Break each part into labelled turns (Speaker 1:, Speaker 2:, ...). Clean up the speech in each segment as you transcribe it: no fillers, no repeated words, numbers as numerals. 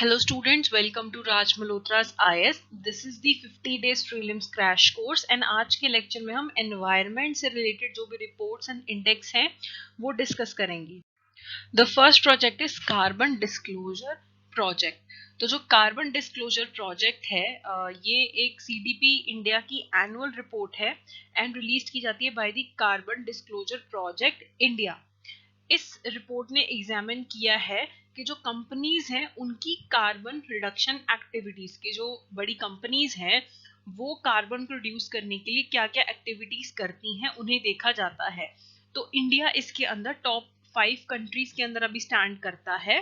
Speaker 1: Hello students, welcome to Raj Malhotra's IS. This is the 50 days prelims crash course and आज के lecture में हम environment से related जो भी रिपोर्ट्स एंड इंडेक्स हैं वो डिस्कस करेंगे. The first project is carbon disclosure project. तो जो कार्बन डिस्क्लोजर प्रोजेक्ट है ये एक सीडीपी इंडिया की एनुअल रिपोर्ट है एंड रिलीज की जाती है by the carbon disclosure project India. इस रिपोर्ट ने एग्जामिन किया है कि जो कंपनीज हैं उनकी कार्बन रिडक्शन एक्टिविटीज की, जो बड़ी कंपनीज हैं वो कार्बन को रिड्यूस करने के लिए क्या क्या एक्टिविटीज करती हैं उन्हें देखा जाता है. तो इंडिया इसके अंदर टॉप 5 कंट्रीज के अंदर अभी स्टैंड करता है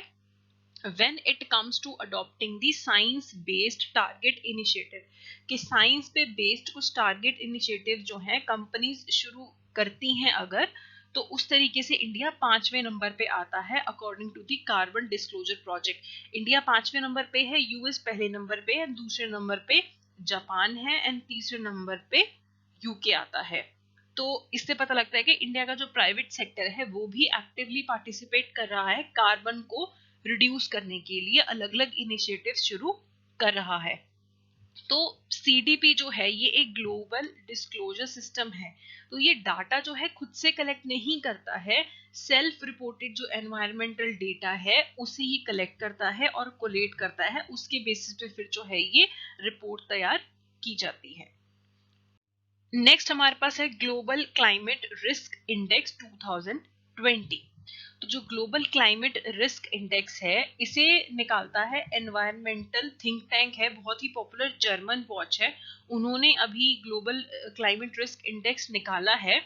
Speaker 1: when it comes to adopting the science based target initiative. कि साइंस पे बेस्ड कुछ टारगेट इनिशिएटिव जो हैं कंपनीज शुरू करती हैं अगर, तो उस तरीके से इंडिया 5वें नंबर पे आता है according to the carbon disclosure project. India 5वें नंबर पे है, यूएस पहले नंबर पे है, दूसरे नंबर पे जापान है एंड तीसरे नंबर पे यूके आता है. तो इससे पता लगता है कि इंडिया का जो प्राइवेट सेक्टर है वो भी एक्टिवली पार्टिसिपेट कर रहा है, कार्बन को रिड्यूस करने के लिए अलग अलग इनिशिएटिव शुरू कर रहा है. तो सीडीपी जो है ये एक ग्लोबल डिस्क्लोजर सिस्टम है. तो ये डाटा जो है खुद से कलेक्ट नहीं करता है, सेल्फ रिपोर्टेड जो एनवायरमेंटल डेटा है उसे ही कलेक्ट करता है और कोलेट करता है. उसके बेसिस पे फिर जो है ये रिपोर्ट तैयार की जाती है. नेक्स्ट हमारे पास है ग्लोबल क्लाइमेट रिस्क इंडेक्स 2020. तो जो ग्लोबल क्लाइमेट रिस्क इंडेक्स है इसे निकालता है एनवायरमेंटल थिंक टैंक है, बहुत ही पॉपुलर जर्मन वॉच है. उन्होंने अभी ग्लोबल क्लाइमेट रिस्क इंडेक्स निकाला है.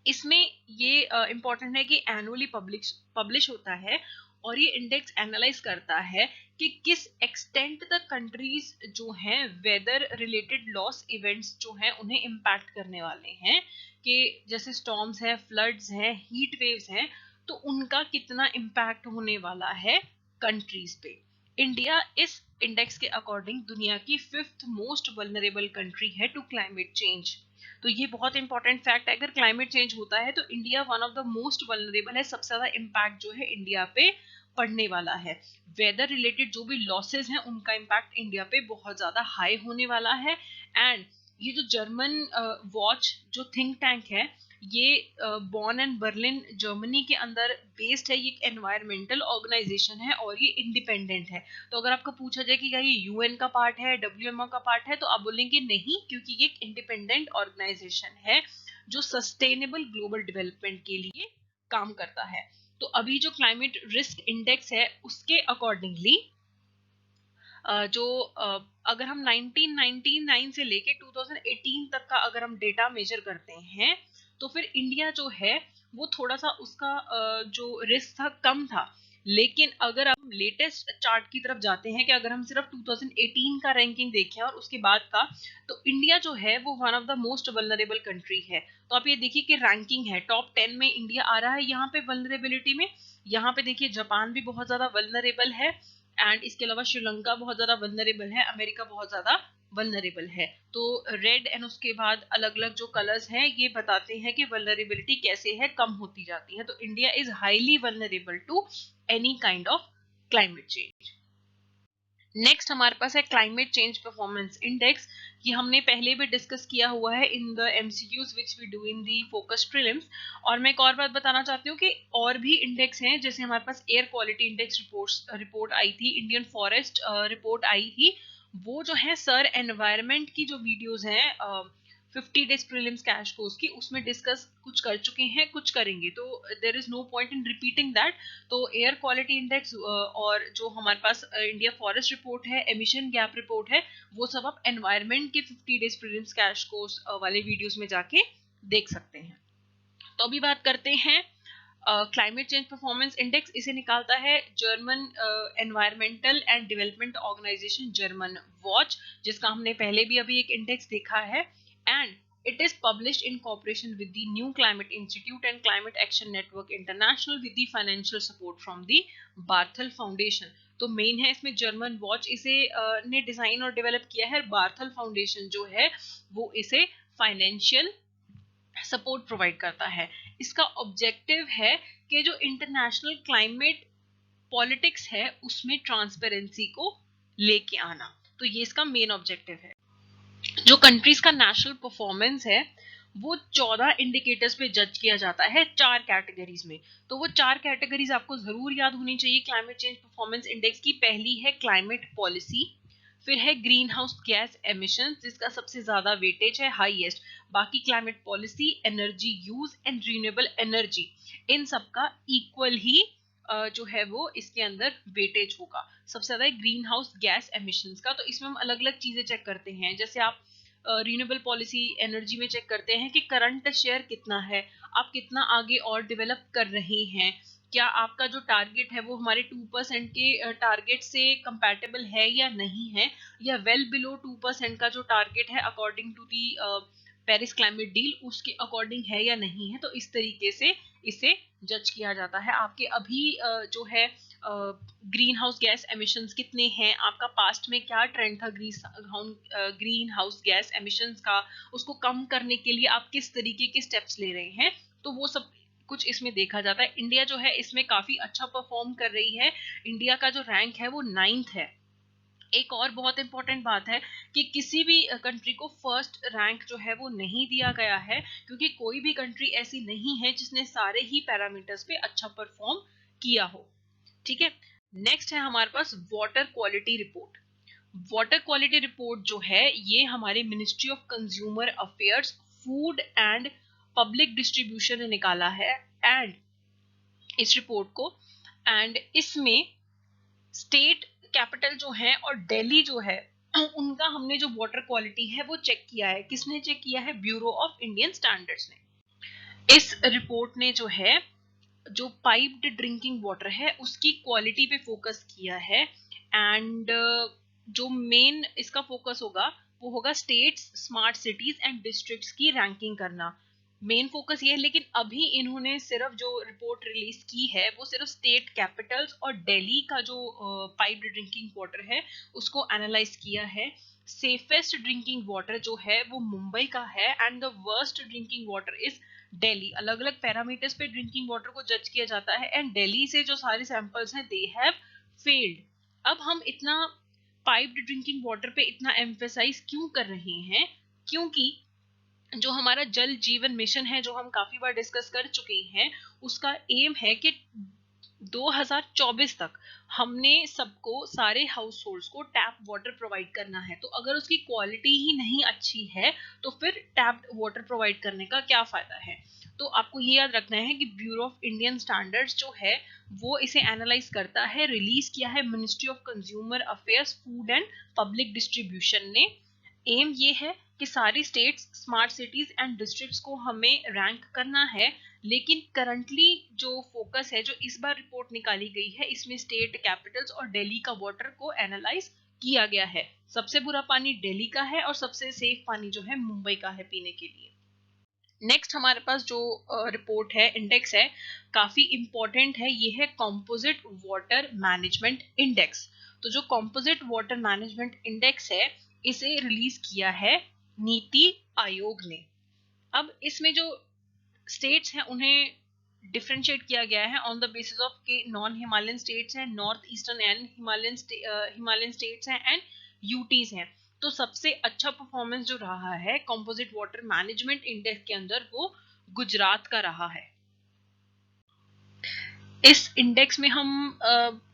Speaker 1: इसमें ये इम्पोर्टेंट है कि एनुअली पब्लिश होता है और ये इंडेक्स एनालाइज करता है कि किस एक्सटेंट तक कंट्रीज जो हैं वेदर रिलेटेड लॉस इवेंट्स जो हैं उन्हें इम्पैक्ट करने वाले हैं. कि जैसे स्टॉर्म्स हैं, फ्लड्स हैं, हीट वेव्स हैं, तो उनका कितना इम्पैक्ट होने वाला है कंट्रीज पे. इंडिया इस इंडेक्स के अकॉर्डिंग दुनिया की 5th मोस्ट वल्नरेबल कंट्री है टू क्लाइमेट चेंज. तो ये बहुत इंपॉर्टेंट फैक्ट है, अगर क्लाइमेट चेंज होता है तो India one of the most vulnerable है, सबसे ज्यादा इम्पैक्ट जो है इंडिया पे पड़ने वाला है. वेदर रिलेटेड जो भी लॉसेस हैं उनका इम्पैक्ट इंडिया पे बहुत ज्यादा हाई होने वाला है. एंड ये जो जर्मन वॉच जो थिंक टैंक है ये बॉर्न एंड बर्लिन जर्मनी के अंदर बेस्ड है. ये एक एनवायरमेंटल ऑर्गेनाइजेशन है और ये इंडिपेंडेंट है. तो अगर आपको पूछा जाए कि क्या ये यूएन का पार्ट है, डब्ल्यूएमओ का पार्ट है, तो आप बोलेंगे नहीं, क्योंकि ये एक इंडिपेंडेंट ऑर्गेनाइजेशन है जो सस्टेनेबल ग्लोबल डेवलपमेंट के लिए काम करता है. तो अभी जो क्लाइमेट रिस्क इंडेक्स है उसके अकॉर्डिंगली जो अगर हम 1999 से लेके 2018 तक का अगर हम डेटा मेजर करते हैं तो फिर इंडिया जो है वो थोड़ा सा उसका जो रिस्क था कम था. लेकिन अगर हम लेटेस्ट चार्ट की तरफ जाते हैं कि अगर हम सिर्फ 2018 का रैंकिंग देखें और उसके बाद का, तो इंडिया जो है वो one of the most vulnerable country है. तो आप ये देखिए कि रैंकिंग है टॉप 10 में इंडिया आ रहा है यहाँ पे वल्नरेबिलिटी में. यहाँ पे देखिए जापान भी बहुत ज्यादा वल्नरेबल है एंड इसके अलावा श्रीलंका बहुत ज्यादा वल्नरेबल है, अमेरिका बहुत ज्यादा वल्नरेबल है. तो रेड एंड उसके बाद अलग अलग जो कलर्स हैं ये बताते हैं कि वल्नरेबिलिटी कैसे है, कम होती जाती है. तो India is highly vulnerable to any kind of climate change. Next हमारे पास है क्लाइमेट चेंज परफॉर्मेंस इंडेक्स. ये हमने पहले भी डिस्कस किया हुआ है in the MCQs which we do in the focus prelims. और मैं एक और बात बताना चाहती हूँ कि और भी इंडेक्स हैं, जैसे हमारे पास एयर क्वालिटी इंडेक्स रिपोर्ट आई थी, इंडियन फॉरेस्ट रिपोर्ट आई थी. वो जो है सर एनवायरमेंट की जो वीडियोज हैं 50 डेज प्रीलिम्स कैश कोर्स की, उसमें डिस्कस कुछ कर चुके हैं, कुछ करेंगे, तो there is no point in repeating that. तो एयर क्वालिटी इंडेक्स और जो हमारे पास इंडिया फॉरेस्ट रिपोर्ट है, एमिशन गैप रिपोर्ट है, वो सब आप एनवायरमेंट के 50 डेज प्रीलिम्स कैश कोर्स वाले वीडियोस में जाके देख सकते हैं. तो अभी बात करते हैं क्लाइमेट चेंज परफॉर्मेंस इंडेक्स. इसे निकालता है German environmental and development organisation German Watch, जिसका हमने पहले भी अभी एक इंडेक्स देखा है. And it is published in cooperation with the New Climate Institute and Climate Action Network International with the financial support from the Barthel Foundation. तो main है इसमें जर्मन वॉच, इसे ने डिजाइन और डेवलप किया है. बार्थल फाउंडेशन जो है वो इसे फाइनेंशियल सपोर्ट प्रोवाइड करता है. इसका ऑब्जेक्टिव है कि जो इंटरनेशनल क्लाइमेट पॉलिटिक्स है उसमें ट्रांसपेरेंसी को लेके आना। तो ये इसका मेन ऑब्जेक्टिव है। जो कंट्रीज का नेशनल परफॉर्मेंस है वो 14 इंडिकेटर्स पे जज किया जाता है 4 कैटेगरीज में। तो वो 4 कैटेगरीज आपको जरूर याद होनी चाहिए क्लाइमेट चेंज परफॉर्मेंस इंडेक्स की। पहली है क्लाइमेट पॉलिसी, फिर है ग्रीन हाउस गैस एमिशन जिसका सबसे ज्यादा वेटेज है, हाईएस्ट। बाकी climate policy, energy use and renewable energy, इन सबका इक्वल ही जो है वो इसके अंदर वेटेज होगा। सबसे ज्यादा ग्रीन हाउस गैस एमिशंस का। तो इसमें हम अलग अलग चीजें चेक करते हैं, जैसे आप रिन्यूएबल पॉलिसी एनर्जी में चेक करते हैं कि करंट शेयर कितना है, आप कितना आगे और डेवलप कर रहे हैं, क्या आपका जो टारगेट है वो हमारे 2% के टारगेट से कंपैटिबल है या नहीं है, या वेल बिलो 2% का जो टारगेट है according to the Paris climate deal उसके अकॉर्डिंग है या नहीं है। तो इस तरीके से इसे जज किया जाता है। आपके अभी जो है ग्रीन हाउस गैस एमिशंस कितने हैं, आपका पास्ट में क्या ट्रेंड था ग्रीन हाउस गैस एमिशंस का, उसको कम करने के लिए आप किस तरीके के स्टेप्स ले रहे हैं, तो वो सब कुछ इसमें देखा जाता है। इंडिया जो है इसमें काफी अच्छा परफॉर्म कर रही है। इंडिया का जो रैंक है वो 9th है। एक और बहुत इंपॉर्टेंट बात है कि किसी भी कंट्री को फर्स्ट रैंक जो है वो नहीं दिया गया है, क्योंकि कोई भी कंट्री ऐसी नहीं है जिसने सारे ही पैरामीटर्स पे अच्छा परफॉर्म किया हो। ठीक है, नेक्स्ट है हमारे पास water quality report. Water quality report जो है ये हमारे ministry of consumer affairs, food and public distribution ने निकाला है एंड इस रिपोर्ट को। एंड इसमें स्टेट कैपिटल जो है और दिल्ली जो है उनका हमने जो वाटर क्वालिटी है वो चेक किया है। किसने चेक किया है? ब्यूरो ऑफ इंडियन स्टैंडर्ड्स ने। इस रिपोर्ट ने जो है जो पाइप्ड ड्रिंकिंग वाटर है उसकी क्वालिटी पे फोकस किया है। एंड जो मेन इसका फोकस होगा वो होगा states, smart cities and districts की रैंकिंग करना। मेन फोकस ये है, लेकिन अभी इन्होंने सिर्फ जो रिपोर्ट रिलीज की है वो सिर्फ स्टेट कैपिटल्स और दिल्ली का जो पाइप्ड ड्रिंकिंग वाटर है उसको एनालाइज किया है। सेफेस्ट ड्रिंकिंग वाटर जो है वो मुंबई का है and the worst drinking water is Delhi. अलग अलग पैरामीटर्स पे ड्रिंकिंग वाटर को जज किया जाता है एंड दिल्ली से जो सारे सैंपल्स हैं दे हैव फेल्ड। अब हम इतना पाइप्ड ड्रिंकिंग वाटर पे इतना एम्फेसाइज क्यों कर रहे हैं? क्योंकि जो हमारा जल जीवन मिशन है जो हम काफी बार डिस्कस कर चुके हैं, उसका एम है कि 2024 तक हमने सबको, सारे हाउस होल्ड्स को टैप वाटर प्रोवाइड करना है। तो अगर उसकी क्वालिटी ही नहीं अच्छी है तो फिर टैप वाटर प्रोवाइड करने का क्या फायदा है? तो आपको ये याद रखना है कि ब्यूरो ऑफ इंडियन स्टैंडर्ड्स जो है वो इसे एनालाइज करता है। रिलीज किया है ministry of consumer affairs, food and public distribution ने। एम ये है कि सारी states, smart cities and districts को हमें रैंक करना है। लेकिन करंटली जो फोकस है, जो इस बार रिपोर्ट निकाली गई है, इसमें स्टेट कैपिटल्स और दिल्ली का वाटर को एनालाइज किया गया है। सबसे बुरा पानी दिल्ली का है और सबसे सेफ पानी जो है मुंबई का है पीने के लिए। नेक्स्ट हमारे पास जो रिपोर्ट है, इंडेक्स है, काफी इंपॉर्टेंट है। ये है कॉम्पोजिट वाटर मैनेजमेंट इंडेक्स। तो जो कॉम्पोजिट वाटर मैनेजमेंट इंडेक्स है इसे रिलीज किया है नीति आयोग ने। अब इसमें जो स्टेट्स हैं उन्हें डिफरेंशिएट किया गया है ऑन द बेसिस ऑफ के नॉन हिमालयन स्टेट्स हैं, north eastern and Himalayan states हैं एंड यूटीज हैं। तो सबसे अच्छा परफॉर्मेंस जो रहा है कंपोजिट वाटर मैनेजमेंट इंडेक्स के अंदर वो गुजरात का रहा है। इस इंडेक्स में हम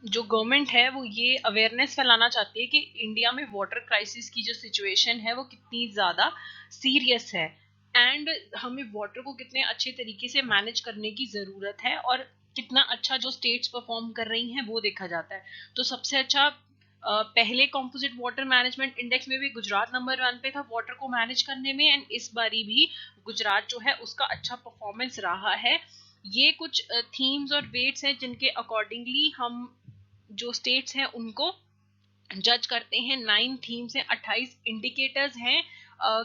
Speaker 1: जो गवर्नमेंट है वो ये अवेयरनेस फैलाना चाहती है कि इंडिया में वाटर क्राइसिस की जो सिचुएशन है वो कितनी ज़्यादा सीरियस है एंड हमें वाटर को कितने अच्छे तरीके से मैनेज करने की ज़रूरत है और कितना अच्छा जो स्टेट्स परफॉर्म कर रही हैं वो देखा जाता है। तो सबसे अच्छा पहले कंपोजिट वाटर मैनेजमेंट इंडेक्स में भी गुजरात नंबर 1 पे था वाटर को मैनेज करने में, एंड इस बारी भी गुजरात जो है उसका अच्छा परफॉर्मेंस रहा है। ये कुछ थीम्स और वेट्स हैं जिनके अकॉर्डिंगली हम जो स्टेट्स हैं उनको जज करते हैं। 9 थीम्स हैं, 28 इंडिकेटर्स हैं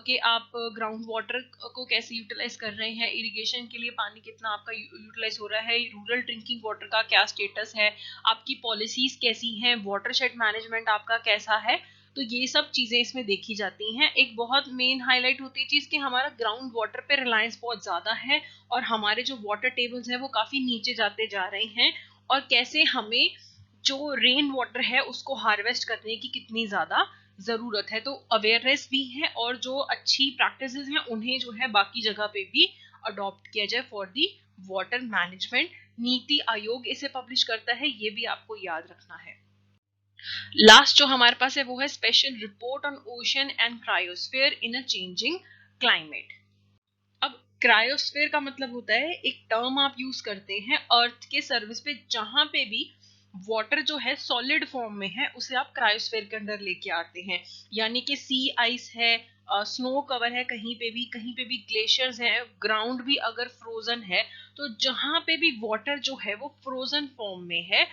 Speaker 1: कि आप ग्राउंड वाटर को कैसे यूटिलाइज कर रहे हैं, इरिगेशन के लिए पानी कितना आपका यूटिलाइज हो रहा है, रूरल ड्रिंकिंग वाटर का क्या स्टेटस है, आपकी पॉलिसीज कैसी हैं, वाटरशेड मैनेजमेंट आपका कैसा है। तो ये सब चीजें इसमें देखी जाती हैं। एक बहुत मेन हाईलाइट होती है चीज कि हमारा ग्राउंड वाटर पे रिलायंस बहुत ज्यादा है और हमारे जो वाटर टेबल्स हैं वो काफी नीचे जाते जा रहे हैं, और कैसे हमें जो रेन वाटर है उसको हार्वेस्ट करने की कितनी ज़्यादा ज़रूरत है। तो अवेयरनेस भी है और जो अच्छी प्रैक्टिसेस हैं उन्हें जो है बाकी जगह पे भी अडॉप्ट किया जाए for the water management. NITI Aayog इसे पब्लिश करता है, ये भी आपको याद रखना है। लास्ट जो हमारे पास है वो है special report on ocean and cryosphere in a changing climate. अब क्रायोस्फीयर का मतलब होता है, एक टर्म आप यूज करते हैं अर्थ के सर्विस पे जहां पे भी वाटर जो है सॉलिड फॉर्म में है उसे आप क्रायोस्फीयर के अंदर लेके आते हैं। यानी कि सी आइस है, स्नो कवर है, कहीं पे भी ग्लेशियर्स है, ग्राउंड भी अगर फ्रोजन है, तो जहां पे भी वाटर जो है वो फ्रोजन फॉर्म में है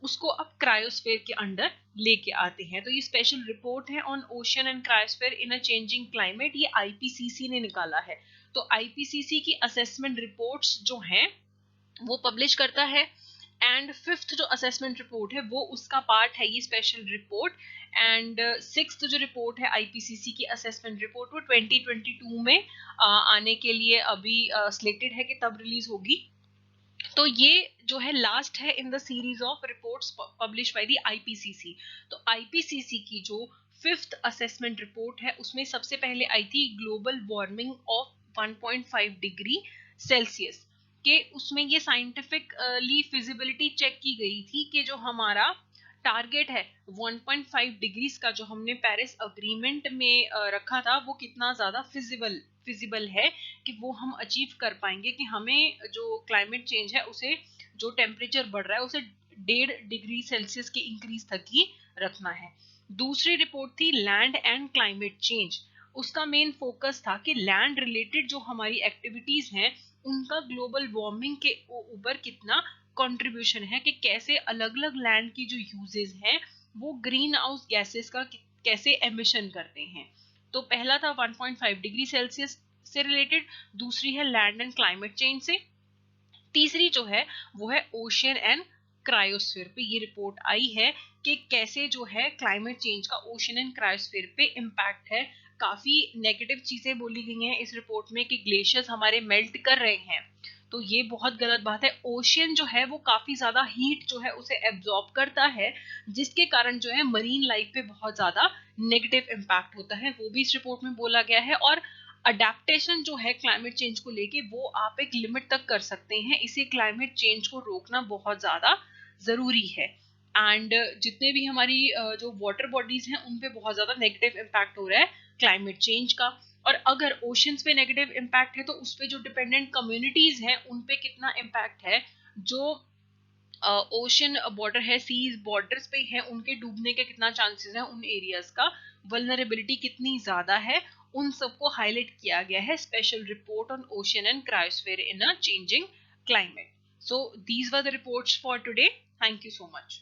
Speaker 1: उसको आप क्रायोस्फीयर के अंडर लेके आते हैं। तो ये स्पेशल रिपोर्ट है on ocean and cryosphere in a changing climate, ये आईपीसीसी ने निकाला है। तो आईपीसीसी की असेसमेंट रिपोर्ट्स जो हैं वो पब्लिश करता है। एंड फिफ्थ जो असेसमेंट रिपोर्ट है वो उसका पार्ट है ये स्पेशल रिपोर्ट। एंड सिक्स्थ जो रिपोर्ट है आईपीसीसी की असेसमेंट रिपोर्ट वो 2022 में आने के लिए अभी स्लेटेड है कि तब रिलीज होगी। तो ये जो है लास्ट है in the series of reports publish by the IPCC. तो आईपीसीसी की जो फिफ्थ असेसमेंट रिपोर्ट है उसमें सबसे पहले आई थी global warming of 1.5 degree Celsius के, उसमें ये साइंटिफिकली फिजिबिलिटी चेक की गई थी कि जो हमारा टारगेट है 1.5 डिग्रीज का जो हमने पेरिस अग्रीमेंट में रखा था वो कितना ज्यादा फिजिबल है कि वो हम अचीव कर पाएंगे, कि हमें जो क्लाइमेट चेंज है उसे, जो टेम्परेचर बढ़ रहा है उसे 1.5 डिग्री सेल्सियस के इंक्रीज तक ही रखना है। दूसरी रिपोर्ट थी लैंड एंड क्लाइमेट चेंज। उसका मेन फोकस था कि लैंड रिलेटेड जो हमारी एक्टिविटीज हैं उनका ग्लोबल वार्मिंग के ऊपर कितना कंट्रीब्यूशन है, कि कैसे अलग अलग लैंड की जो यूजेस हैं वो ग्रीन हाउस गैसेस का कैसे एमिशन करते हैं। तो पहला था 1.5 डिग्री सेल्सियस से रिलेटेड, दूसरी है लैंड एंड क्लाइमेट चेंज से, तीसरी जो है वो है ओशियन एंड क्रायोस्फीयर पे ये रिपोर्ट आई है कि कैसे जो है क्लाइमेट चेंज का ओशियन एंड क्रायोस्फीयर पे इम्पैक्ट है। काफी नेगेटिव चीजें बोली गई हैं इस रिपोर्ट में कि ग्लेशियर्स हमारे मेल्ट कर रहे हैं, तो ये बहुत गलत बात है। ओशियन जो है वो काफी ज्यादा हीट जो है उसे एब्जॉर्ब करता है, जिसके कारण जो है मरीन लाइफ पे बहुत ज्यादा नेगेटिव इम्पैक्ट होता है, वो भी इस रिपोर्ट में बोला गया है। और अडेप्टेशन जो है क्लाइमेट चेंज को लेके वो आप एक लिमिट तक कर सकते हैं, इसे क्लाइमेट चेंज को रोकना बहुत ज्यादा जरूरी है। एंड जितने भी हमारी जो वाटर बॉडीज हैं उन पे बहुत ज्यादा नेगेटिव इम्पैक्ट हो रहा है क्लाइमेट चेंज का। और अगर ओशंस पे नेगेटिव इम्पैक्ट है तो उस पे जो डिपेंडेंट कम्युनिटीज हैं उन पे कितना इम्पैक्ट है, जो ओशन बॉर्डर है, सीज बॉर्डर्स पे है, उनके डूबने के कितना चांसेस है, उन एरियाज का वल्नरेबिलिटी कितनी ज्यादा है, उन सबको हाईलाइट किया गया है special report on ocean and cryosphere in a changing climate. So these were the reports for today. Thank you so much.